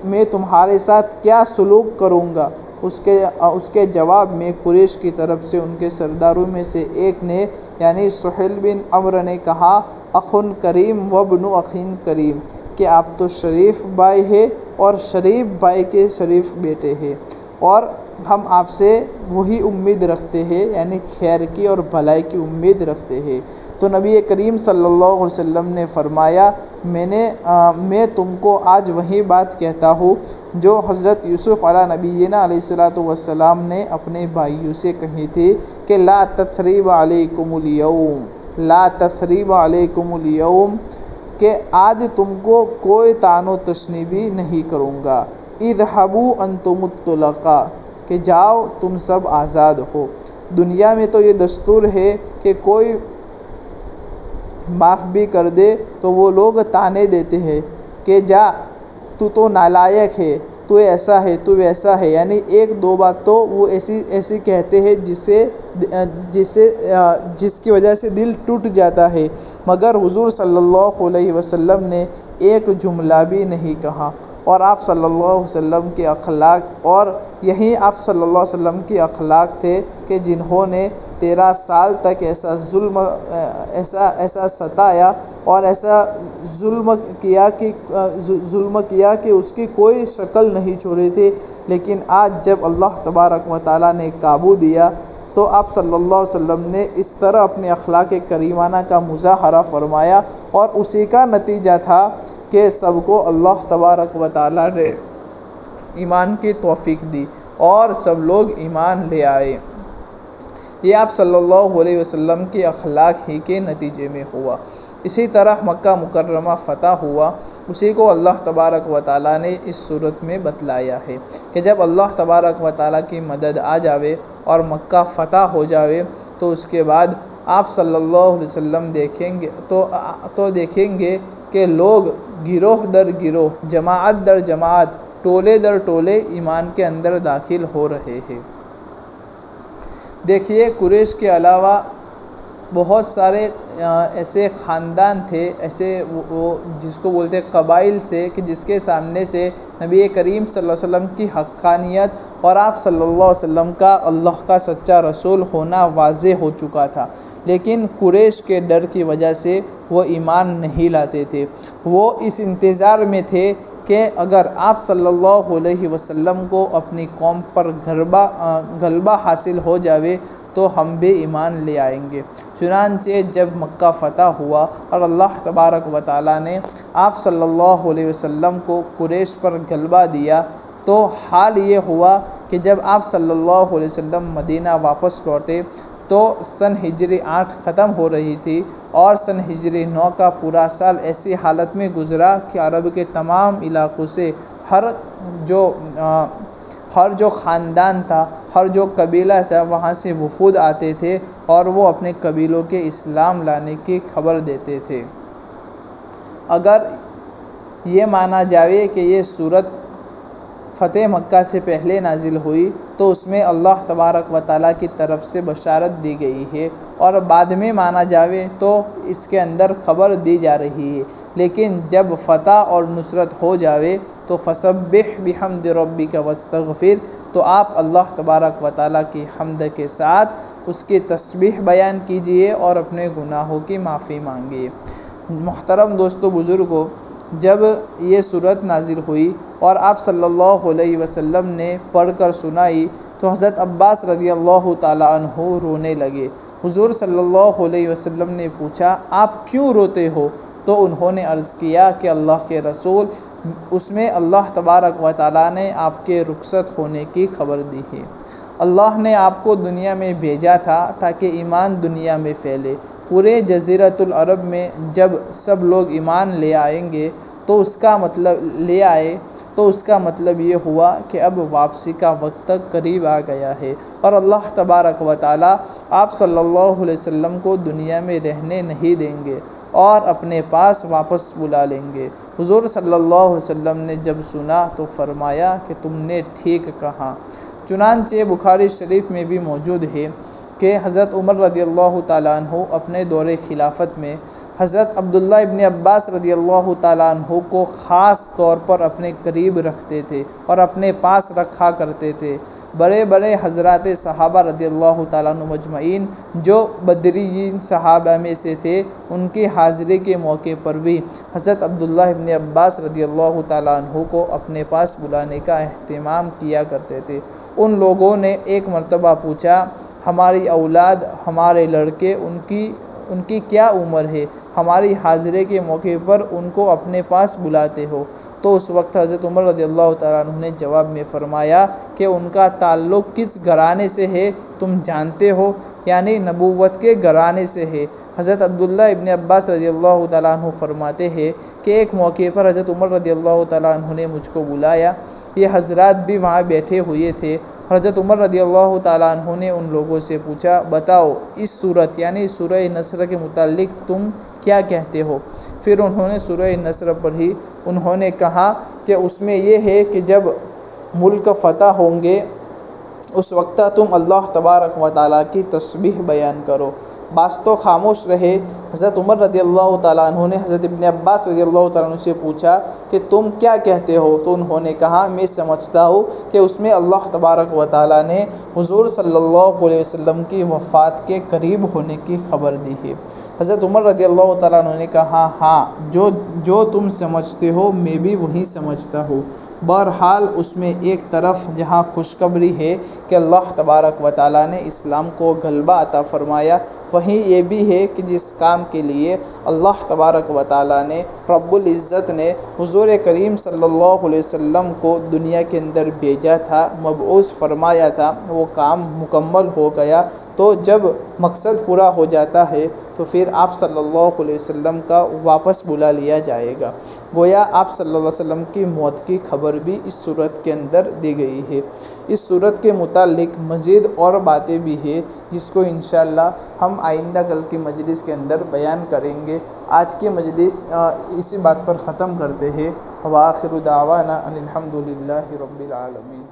میں تمہارے ساتھ کیا سلوک کروں گا؟ اس کے جواب میں قریش کی طرف سے ان کے سرداروں میں سے ایک نے یعنی سہیل بن عمرو نے کہا، اخن کریم وابن اخین کریم، کہ آپ تو شریف بھائی ہے اور شریف بھائی کے شریف بیٹے ہیں۔ اور ہم آپ سے وہی امید رکھتے ہیں، یعنی خیر کی اور بھلائی کی امید رکھتے ہیں۔ تو نبی کریم صلی اللہ علیہ وسلم نے فرمایا، میں تم کو آج وہی بات کہتا ہوں جو حضرت یوسف علیہ نبینا علیہ الصلوۃ والسلام نے اپنے بھائیوں سے کہی تھی کہ لا تثریب علیکم اليوم، لا تثریب علیکم اليوم، کہ آج تم کو کوئی طعن و تشنیع نہیں کروں گا۔ اذهبوا انتم الطلقاء، کہ جاؤ تم سب آزاد ہو۔ دنیا میں تو یہ دستور ہے کہ کوئی معاف بھی کر دے تو وہ لوگ طعنے دیتے ہیں کہ جا تو نالائق ہے، تو ایسا ہے، تو ویسا ہے، یعنی ایک دو بات تو وہ ایسی کہتے ہیں جس کی وجہ سے دل ٹوٹ جاتا ہے، مگر حضور صلی اللہ علیہ وسلم نے ایک جملہ بھی نہیں کہا۔ اور آپ صلی اللہ علیہ وسلم کے اخلاق، اور یہی آپ صلی اللہ علیہ وسلم کے اخلاق تھے کہ جنہوں نے 13 سال تک ایسا ستایا اور ایسا ظلم کیا کہ اس کی کوئی شکل نہیں چھوڑی تھی، لیکن آج جب اللہ تبارک و تعالیٰ نے قابو دیا تو آپ صلی اللہ علیہ وسلم نے اس طرح اپنے اخلاق کریمانہ کا مظاہرہ فرمایا، اور اسی کا نتیجہ تھا کہ سب کو اللہ تبارک و تعالیٰ نے ایمان کی توفیق دی اور سب لوگ ایمان لے آئے۔ یہ آپ صلی اللہ علیہ وسلم کے اخلاق ہی کے نتیجے میں ہوا۔ اسی طرح مکہ مکرمہ فتح ہوا، اسی کو اللہ تبارک و تعالیٰ نے اس صورت میں بتلایا ہے کہ جب اللہ تبارک و تعالیٰ کی مدد آ جاوے اور مکہ فتح ہو جاوے تو اس کے بعد آپ صلی اللہ علیہ وسلم دیکھیں گے کہ لوگ گروہ در گروہ، جماعت در جماعت، ٹولے در ٹولے ایمان کے اندر داخل ہو رہے ہیں۔ دیکھیے، قریش کے علاوہ بہت سارے ایسے خاندان تھے، ایسے وہ جس کو بولتے ہیں قبائل تھے کہ جس کے سامنے سے نبی کریم صلی اللہ علیہ وسلم کی حقانیت اور آپ صلی اللہ علیہ وسلم کا اللہ کا سچا رسول ہونا واضح ہو چکا تھا، لیکن قریش کے ڈر کی وجہ سے وہ ایمان نہیں لاتے تھے۔ وہ اس انتظار میں تھے کہ اگر آپ صلی اللہ علیہ وسلم کو اپنی قوم پر غلبہ حاصل ہو جاوے تو ہم بھی ایمان لے آئیں گے۔ چنانچہ جب مکہ فتح ہوا اور اللہ تبارک و تعالیٰ نے آپ صلی اللہ علیہ وسلم کو قریش پر غلبہ دیا تو حال یہ ہوا کہ جب آپ صلی اللہ علیہ وسلم مدینہ واپس لوٹے تو سن ہجری 8 ختم ہو رہی تھی اور سن ہجری 9 کا پورا سال ایسی حالت میں گزرا کہ عرب کے تمام علاقوں سے ہر جو خاندان تھا، ہر جو قبیلہ تھا، وہاں سے وفود آتے تھے اور وہ اپنے قبیلوں کے اسلام لانے کی خبر دیتے تھے۔ اگر یہ مانا جاوے کہ یہ صورت فتح مکہ سے پہلے نازل ہوئی تو اس میں اللہ تبارک و تعالیٰ کی طرف سے بشارت دی گئی ہے، اور بعد میں مانا جاوے تو اس کے اندر خبر دی جا رہی ہے، لیکن جب فتح اور نصرت ہو جاوے تو فسبح بحمد ربک واستغفر، تو آپ اللہ تبارک و تعالیٰ کی حمد کے ساتھ اس کی تسبیح بیان کیجئے اور اپنے گناہوں کی معافی مانگیے۔ محترم دوستو بزرگوں، جب یہ صورت نازل ہوئی اور آپ صلی اللہ علیہ وسلم نے پڑھ کر سنائی تو حضرت عباس رضی اللہ تعالیٰ عنہ رونے لگے۔ حضور صلی اللہ علیہ وسلم نے پوچھا، آپ کیوں روتے ہو؟ تو انہوں نے عرض کیا کہ اللہ کے رسول، اس میں اللہ تبارک و تعالیٰ نے آپ کے رخصت ہونے کی خبر دی ہے۔ اللہ نے آپ کو دنیا میں بھیجا تھا تاکہ ایمان دنیا میں پھیلے۔ پورے جزیرۃ العرب میں جب سب لوگ ایمان لے آئیں گے تو اس کا مطلب یہ ہوا کہ اب واپسی کا وقت قریب آ گیا ہے، اور اللہ تبارک و تعالیٰ آپ صلی اللہ علیہ وسلم کو دنیا میں رہنے نہیں دیں گے اور اپنے پاس واپس بلا لیں گے۔ حضور صلی اللہ علیہ وسلم نے جب سنا تو فرمایا کہ تم نے ٹھیک کہا۔ چنانچہ بخاری شریف میں بھی موجود ہے کہ حضرت عمر رضی اللہ تعالیٰ عنہ اپنے دور خلافت میں حضرت عبداللہ ابن عباس رضی اللہ تعالیٰ عنہ کو خاص طور پر اپنے قریب رکھتے تھے اور اپنے پاس رکھا کرتے تھے۔ بڑے بڑے حضرات صحابہ رضی اللہ تعالیٰ عنہ مجمعین جو بدرین صحابہ میں سے تھے، ان کی حاضری کے موقع پر بھی حضرت عبداللہ ابن عباس رضی اللہ تعالیٰ عنہ کو اپنے پاس بلانے کا اہتمام کیا کرتے تھے۔ ان لوگوں نے ایک مرتبہ پوچھا، ہماری اولاد، ہمارے لڑکے، ان کی کیا عمر ہے؟ ہماری حاضری کے موقع پر ان کو اپنے پاس بلاتے ہو؟ تو اس وقت حضرت عمر رضی اللہ تعالیٰ عنہ نے جواب میں فرمایا کہ ان کا تعلق کس گھرانے سے ہے تم جانتے ہو؟ یعنی نبوت کے گھرانے سے ہے۔ حضرت عبداللہ ابن عباس رضی اللہ تعالیٰ عنہ فرماتے ہیں کہ ایک موقع پر حضرت عمر رضی اللہ تعالیٰ عنہ نے مجھ کو بلایا، یہ حضرات بھی وہاں بیٹھے ہوئے تھے۔ حضرت عمر رضی اللہ تعالیٰ عنہ نے ان لوگوں سے پوچھا، بتاؤ اس سورت یعنی سورہ نصر کے متعلق تم کیا کہتے ہو؟ پھر انہوں نے سورہ نصر پڑھی۔ انہوں نے کہا کہ اس میں یہ ہے کہ جب ملک فتح ہوں گے اس وقت تم اللہ تبارک و تعالیٰ کی تسبیح بیان کرو۔ بعض تو خاموش رہے۔ حضرت عمر رضی اللہ تعالیٰ عنہ نے حضرت ابن عباس رضی اللہ تعالیٰ عنہ سے پوچھا کہ تم کیا کہتے ہو؟ تو انہوں نے کہا، میں سمجھتا ہوں کہ اس میں اللہ تبارک و تعالیٰ نے حضور صلی اللہ علیہ وسلم کی وفات کے قریب ہونے کی خبر دی ہے۔ حضرت عمر رضی اللہ تعالیٰ عنہ نے کہا، ہاں جو تم سمجھتے ہو میں بھی وہی سمجھتا ہوں۔ بہرحال اس میں ایک طرف جہاں خوشخبری ہے کہ اللہ تبارک و تعالیٰ نے اسلام کو غلبہ عطا فرمایا، وہیں یہ بھی ہے کہ جس کام کے لیے اللہ تبارک و تعالیٰ نے رب العزت نے حضور کریم صلی اللہ علیہ وسلم کو دنیا کے اندر بھیجا تھا، مبعوث فرمایا تھا، وہ کام مکمل ہو گیا۔ تو جب مقصد پورا ہو جاتا ہے تو پھر آپ صلی اللہ علیہ وسلم کا واپس بلا لیا جائے گا۔ گویا آپ صلی اللہ علیہ وسلم کی موت کی خبر بھی اس صورت کے اندر دی گئی ہے۔ اس صورت کے متعلق مزید اور باتیں بھی ہیں جس کو انشاءاللہ ہم آئندہ کل کی مجلس کے اندر بیان کریں گے۔ آج کی مجلس اسی بات پر ختم کرتے ہیں۔ وآخر دعوانا ان الحمد للہ رب العالمین۔